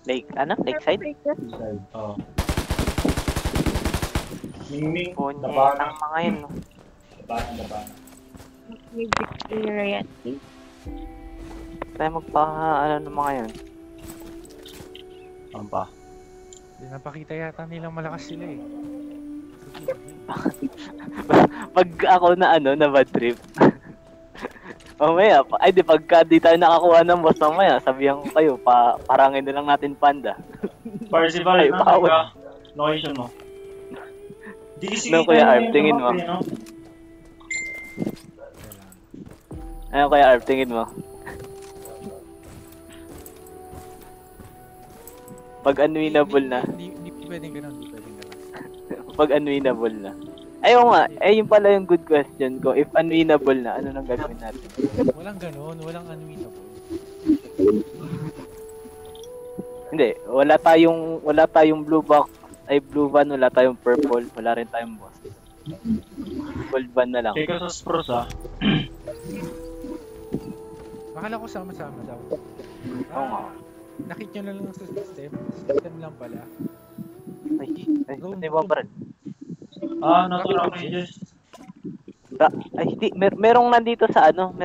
Lake, ano? Lakeside? Inside. Oo. Mingming, Punyet Dabana. ang mga yun. No? Dabana. Music variety. Tayo ano ng mga yun. Ampa. Napakita yata nilang malakas sila eh. Pag ako na ano, na bad trip. Mamaya, ay di pagka di tayo nakakuha ng boss mamaya, sabihan ko kayo, parangin na lang natin panda. Parsival, Ay, bawal. location mo. DC No, Kuya Arp, tingin mo. Ano Kuya Arp, tingin mo? Pag unwinnable na. Hindi pwedeng ganun, hindi pwedeng ganun. Pag unwinnable na. Ayaw nga, yun pala yung good question ko. If unwinnable na, ano nang gagawin natin? Walang ganun, walang unwinnable. Hindi, wala tayong blue box, ay blue van, wala tayong purple, wala rin tayong boss. Gold van na lang. Kaya ka sa Spurs Akala ko sama-sama daw. Oo nga. Nakita nyo na lang sa system. System lang pala. Ay, hindi ba pa rin? Natural pages. Ay, hindi, merong nandito sa ano,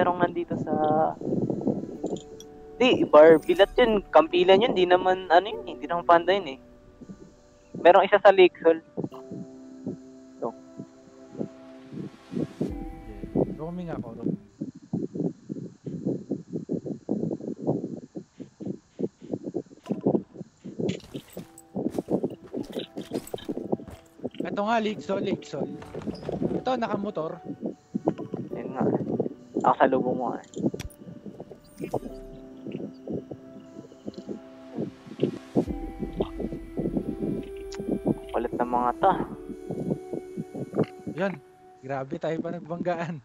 Di, bar, bilat yun, kampilan yun, di naman, ano yun, hindi naman panda yun eh. Merong isa sa Lakesol. So. Roaming ako, roaming. Ito nga, Lakesol. Ito, nakamotor. Ayun nga. Ako sa lubong mo eh. Kulit ng mga ta. Yan. Grabe tayo pa nagbanggaan.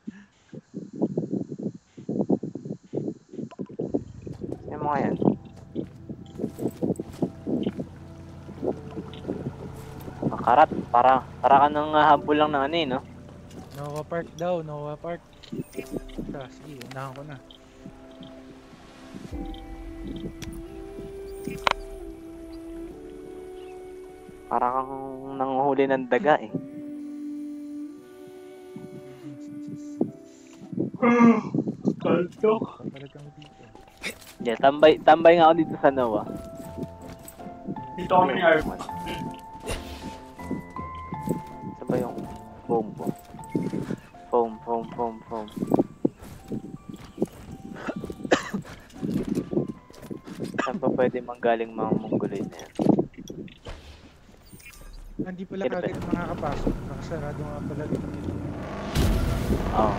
Yung mga yan. Makarat. Para ka nang habol lang ng ano eh, no? Nova Park daw, Nova Park. Sige, unahan ko na. Para kang nanguhuli ng daga eh. Kaltok. Talagang dito. Yeah, tambay nga ako dito sa Noah. Dito kami ni Arp. Sa ba yung foam ko? Foam. Saan pa pwede manggaling mga mongoloid na yan? Hindi pala kagad makakapasok. Nakasarado nga pala dito. Oo.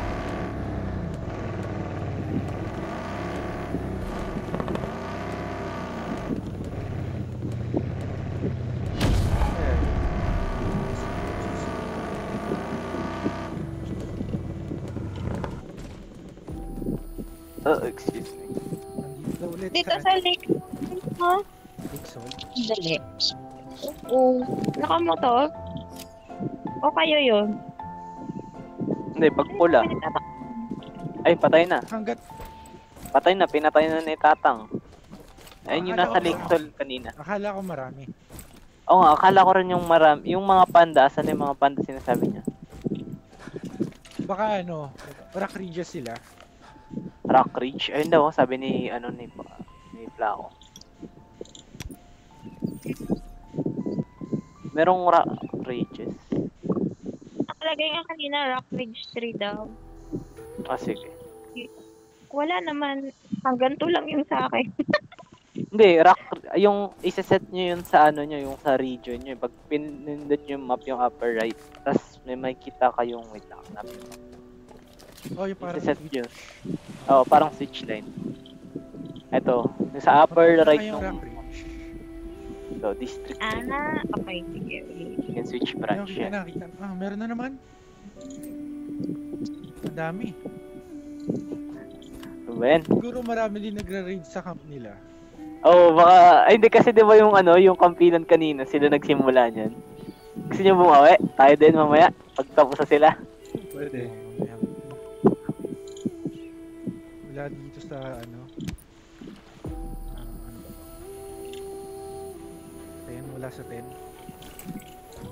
Excuse me. Nandito ulit Dito sa lake. Ha? Lakesol. Dali. Oo. Nakamotor? O kayo yun? Hindi, pag pula. Ay, patay na. Hanggat Pinatay na ni Tatang. Ayun yung Akala nasa ko Lakesol kanina. akala ko marami. Oo nga, akala ko rin yung yung mga panda, asan yung mga panda sinasabi niya? Baka Rock Ridge sila. Rock Ridge? Ayun daw, sabi ni Flaco. Merong Rock Ridges. Nakalagay nga kanina, Rock Ridge 3 daw. Sige. Wala naman. Hanggang 2 lang yung sa akin. Hindi, yung isa-set nyo yun sa yung sa region nyo. Pag pinindot nyo yung map yung upper right, tas may makita kayong, wait lang, hanapin mo. Oh, yung parang Isa-set nyo. Oo, parang switch line. Ito, yung sa upper right yung nung, Rock Ridge. so, district. Okay, sige. Yung switch branch yan. Nakita. Meron na naman. Ang dami. Ano ba yan? Siguro marami din nagra-raid sa camp nila. Baka, ay hindi kasi di ba yung yung kampilan kanina, sila nagsimula niyan. Gusto nyo bumawi? Tayo din mamaya, pagtapos na sila. Pwede. Wala dito sa Wala sa 10.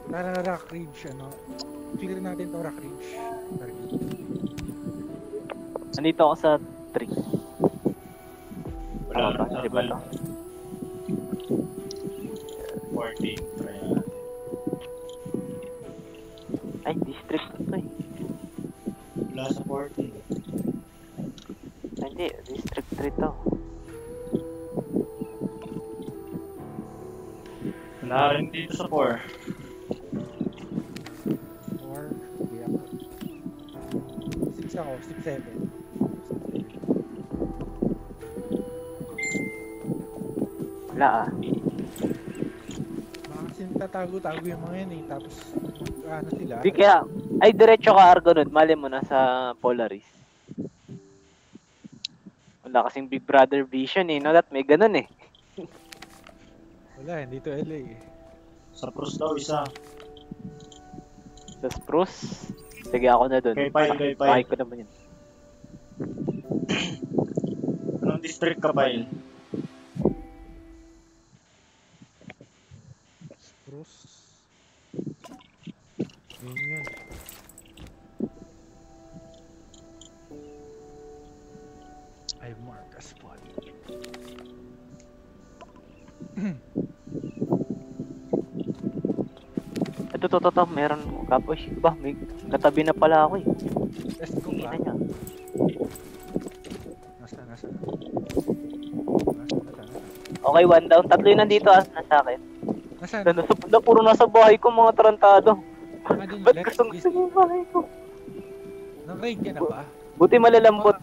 Tara, Rock Ridge, ano. Clear natin to, Rock Ridge. Target. Nandito ako sa 3. Wala Ba? na. Di ba to? 14. Kaya. Ay, district to eh. Wala sa 14. Ay, hindi, district 3 to. Wala rin dito sa 4. 4. Hindi ako. 6 ako, 6-7. Wala ah. Baka kasi tatago-tago yung mga yan eh. Tapos, ano sila? Di kaya, ay diretso ka Argonaut, mali mo na sa Polaris. Wala kasing Big Brother vision eh, no? That may ganun eh. Wala, hindi to LA eh. Sa Pros daw isa. Sa Spruce. Sige ako na dun. Kay Pyle, kay Pyle. Bahay ko naman yun. Anong district ka, Pyle? Spruce. Yun yun. I mark a spot. Ito, meron kapoy. Ba, may katabi na pala ako eh. Let's go Tingin ba? na niya. Nasa. Okay, 1 down. Tatlo yun nandito ah, nasa akin. Nasaan? Puro nasa bahay ko mga tarantado. Ah, dun, Ba't let's gustong gusto yung bahay ko? Nang-raid ka na ba? Buti malalambot.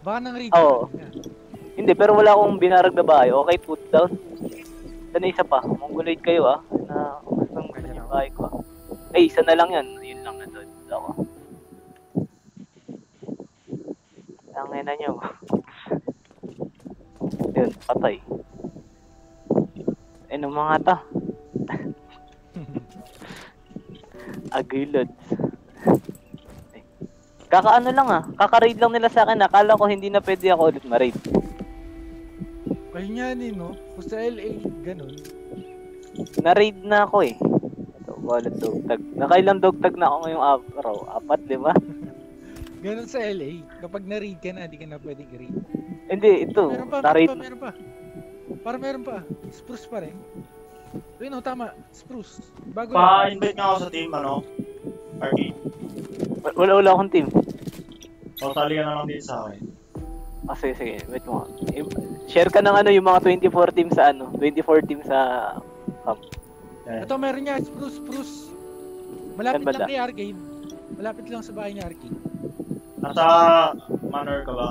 Baka nang-raid Oo. ka na. Hindi, pero wala akong binarag na bahay. Okay, put down. Sana isa pa. Mongoloid kayo ah. Na gustong gusto yung bahay ko ah. Ay, isa na lang yan. Yun lang na doon. Ako. Tangin na nyo. Yun, patay. Ano mga ta? Agilod. Kakaano lang ah. Kaka-raid lang nila sa akin. Akala ko hindi na pwede ako ulit ma-raid. Ayun yan eh, no? Kung sa LA, ganun. Na-raid na ako eh. Ito, wallet dogtag. Nakailang dogtag na ako ngayong araw. 4, di ba? Ganun sa LA. Kapag na-raid ka na, hindi ka na pwedeng i-raid. Hindi, ito. Na-raid. Meron pa. Para meron pa. Spruce pa rin. Ayun, no, tama. Spruce. Bago lang. Pa-invite nga ako sa team, ano? Arcade. Wala akong team. O, tali ka na lang dito sa akin. Ah, sige. Wait mo. Share ka ng ano, yung mga 24 team sa ano. 24 team sa camp. Yan. Ito, meron niya. Spruce. Malapit Saan lang banda? kay Arcade. Malapit lang sa bahay ni Arcade. Nasa manor ka ba?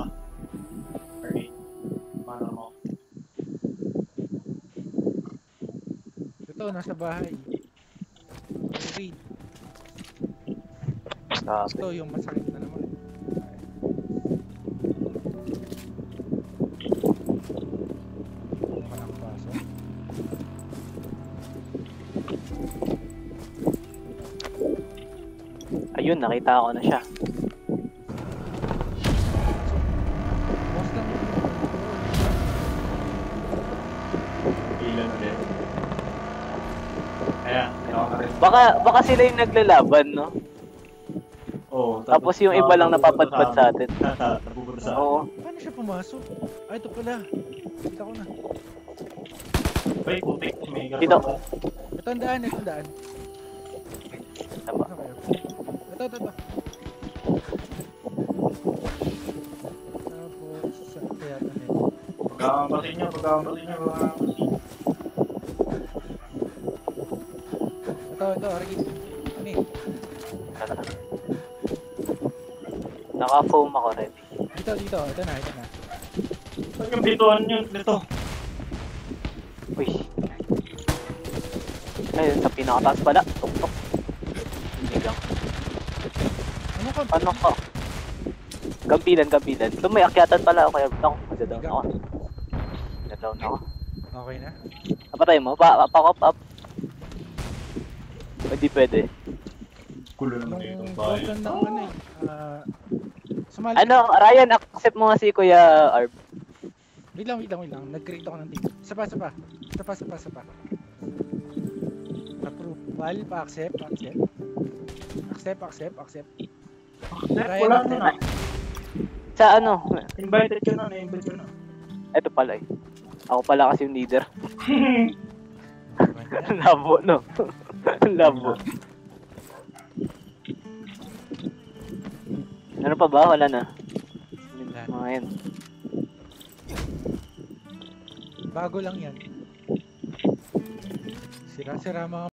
Arcade. Manor mo. Ito, nasa bahay. Raid. Sabi. Ito, yung masakit na naman. Ano ka nakapasok? Ayun, nakita ko na siya. Boss lang yun. Ilan ulit. Ayan, nakaka-rin. Baka sila yung naglalaban, no? Oo. Tapos yung iba lang napapadpad sa atin. Napupunta sa atin. Oo. Paano siya pumasok? Ay, ito pala. Kita ko na. Ay, putik. May Dito. garapon. Ito ang daan, ito ang daan. Tama. Ano kayo? Ito. Tapos, saan kaya ito nito? Pagkakambatin niyo. Ito, Arcade. Ano eh? Naka-foam ako ready. Dito. Ito na. Saan yung bituan niyo nito? Uy. Ayun, sa pinakataas pala. Tok. Hindi lang. Ano ka? Ano ka? Gampilan. Ito may akyatan pala ako. Kaya ako. Nag-down ako. Nag-down ako. Okay na? Napatay mo? Pack up. Hindi pwede. Kulo naman Nung dito. broken ng ano eh. Sumali. Ano, Ryan, accept mo nga si Kuya Arb. Wait lang. Nag-create ako ng team. Isa pa. Val, pa-accept, accept. Accept, accept, accept. Wala na na. Sa ano? Invited ka na, na-invite ka na. Eto pala eh. Ako pala kasi yung leader. Labo, no? Labo. Ano pa ba? Wala na. Mga yan. Bago lang yan. Sira-sira mga